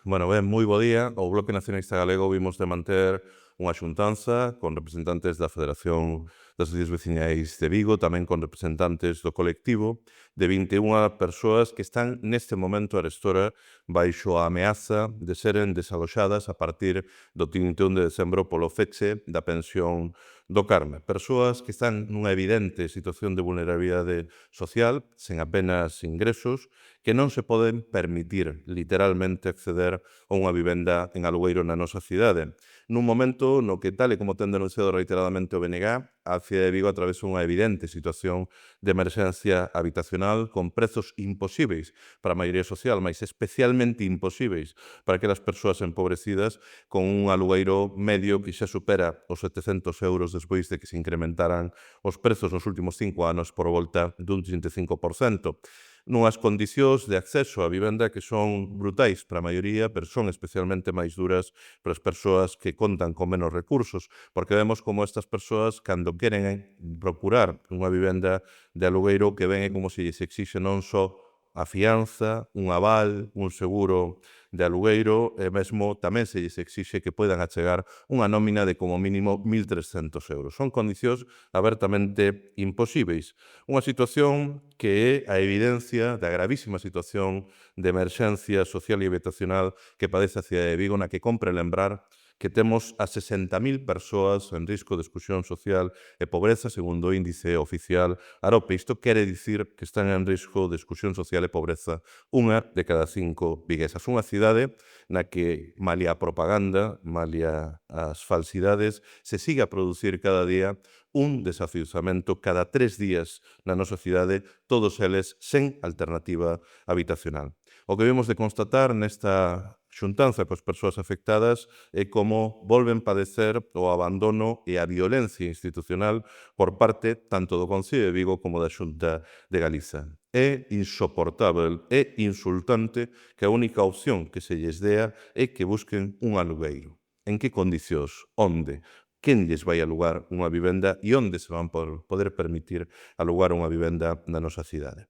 Bueno, ben, moi bo día. O Bloque Nacionalista Galego vimos de manter unha xuntanza con representantes da Federación das Asociacións Veciñais de Vigo, tamén con representantes do colectivo de 21 persoas que están neste momento arestora baixo a ameaza de seren desaloxadas a partir do 31 de decembro polo feche da pensión do Carme. Persoas que están nunha evidente situación de vulnerabilidade social, sen apenas ingresos, que non se poden permitir literalmente acceder a unha vivenda en alugueiro na nosa cidade. Nun momento no que, tal e como ten denunciado reiteradamente o BNG, a cidade de Vigo atravesa unha evidente situación de emerxencia habitacional con prezos imposíveis para a maioría social, mas especialmente imposíveis para aquelas persoas empobrecidas con un alugueiro medio que xa supera os 700 euros despois de que se incrementaran os prezos nos últimos 5 anos por volta dun 35%. Nunhas condicións de acceso á vivenda que son brutais para a maioría, pero son especialmente máis duras para as persoas que contan con menos recursos, porque vemos como estas persoas, cando queren procurar unha vivenda de alugueiro, que ven é como se lles exixe non só a fianza, un aval, un seguro de alugueiro, e mesmo tamén se lles exixe que poidan achegar unha nómina de como mínimo 1.300 euros. Son condicións abertamente imposíveis. Unha situación que é a evidencia da gravísima situación de emerxencia social e habitacional que padece a cidade de Vigo, na que compre lembrar que temos a 60.000 persoas en risco de exclusión social e pobreza, segundo o índice oficial AROPE. Isto quere dicir que están en risco de exclusión social e pobreza unha de cada 5 viguesas. Unha cidade na que, malia a propaganda, malia as falsidades, se sigue a producir cada día un desafiuzamento cada 3 días na nosa cidade, todos eles sen alternativa habitacional. O que vemos de constatar nesta xuntanza coas persoas afectadas é como volven padecer o abandono e a violencia institucional por parte tanto do Concello de Vigo como da Xunta de Galiza. É insoportável, é insultante que a única opción que se lles dea é que busquen un alugueiro. En que condicións? Onde? Quen lles vai alugar unha vivenda e onde se van poder permitir alugar unha vivenda na nosa cidade?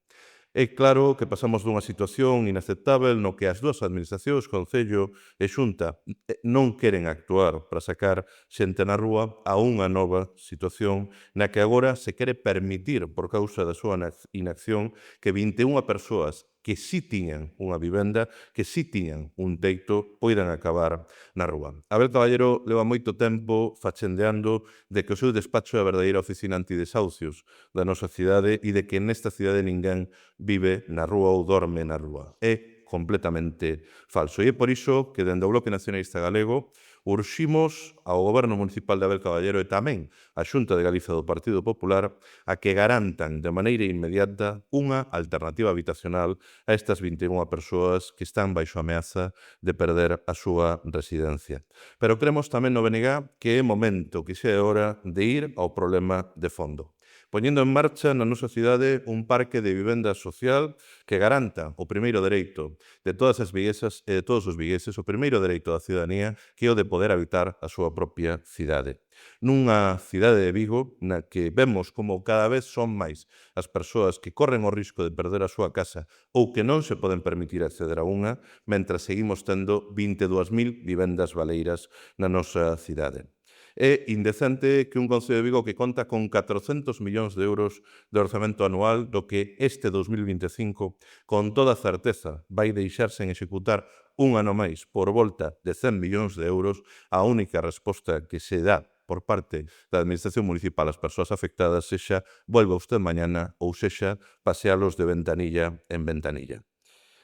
É claro que pasamos dunha situación inaceptável no que as dúas administracións, Concello e Xunta, non queren actuar para sacar xente na rúa a unha nova situación na que agora se quere permitir, por causa da súa inacción, que 21 persoas que sí tiñan unha vivenda, que sí tiñan un teito, poidan acabar na rúa. Abel Caballero leva moito tempo fachendeando de que o seu despacho é a verdadeira oficina antidesahucios da nosa cidade e de que nesta cidade ninguén vive na rúa ou dorme na rúa. É completamente falso. E é por iso que, dende o Bloque Nacionalista Galego, urximos ao Goberno Municipal de Abel Caballero e tamén á Xunta de Galiza do Partido Popular a que garantan de maneira inmediata unha alternativa habitacional a estas 21 persoas que están baixo ameaza de perder a súa residencia. Pero cremos tamén no BNG que é momento, que xa é hora de ir ao problema de fondo, poñendo en marcha na nosa cidade un parque de vivenda social que garanta o primeiro dereito de todas as viguesas e de todos os vigueses, o primeiro dereito da ciudadanía, que é o de poder habitar a súa propia cidade. Nunha cidade de Vigo na que vemos como cada vez son máis as persoas que corren o risco de perder a súa casa ou que non se poden permitir acceder a unha, mentras seguimos tendo 22.000 vivendas baleiras na nosa cidade. É indecente que un Concello de Vigo que conta con 400 millóns de euros de orzamento anual, do que este 2025, con toda certeza, vai deixar sen executar un ano máis por volta de 100 millóns de euros, a única resposta que se dá por parte da Administración Municipal ás persoas afectadas sexa volva usted mañana ou sexa pasealos de ventanilla en ventanilla.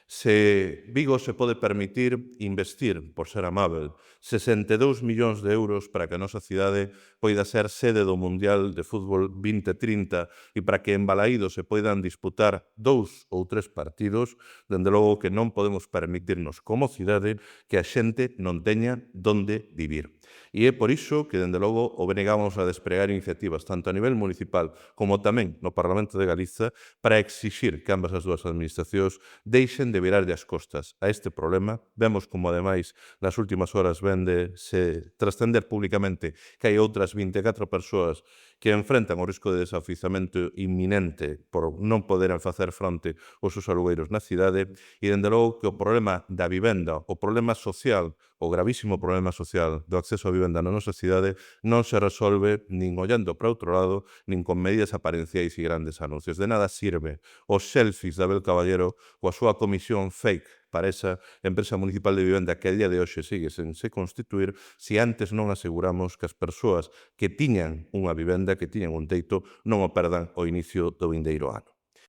Se Vigo se pode permitir investir, por ser amável, 62 millóns de euros para que a nosa cidade poida ser sede do Mundial de Fútbol 2030 e para que en Balaído se poidan disputar 2 ou 3 partidos, dende logo que non podemos permitirnos como cidade que a xente non teña donde vivir. E é por iso que, dende logo, o BNG vamos a despregar iniciativas tanto a nivel municipal como tamén no Parlamento de Galiza para exixir que ambas as dúas administracións deixen de virarlle as costas a este problema. Vemos como, ademais, nas últimas horas vende se trascender públicamente que hai outras 24 persoas que enfrentan o risco de desafiuzamento inminente por non poderen facer fronte aos seus alugueiros na cidade, e, dende logo, que o problema da vivenda, o problema social, o gravísimo problema social do acceso á vivenda na nosa cidade non se resolve nin ollando para outro lado, nin con medidas aparenciais e grandes anuncios. De nada sirve os selfies de Abel Caballero coa súa comisión fake para esa empresa municipal de vivenda que a día de hoxe sigue sen se constituir se antes non aseguramos que as persoas que tiñan unha vivenda, que tiñan un teito, non o perdan ao inicio do vindeiro ano.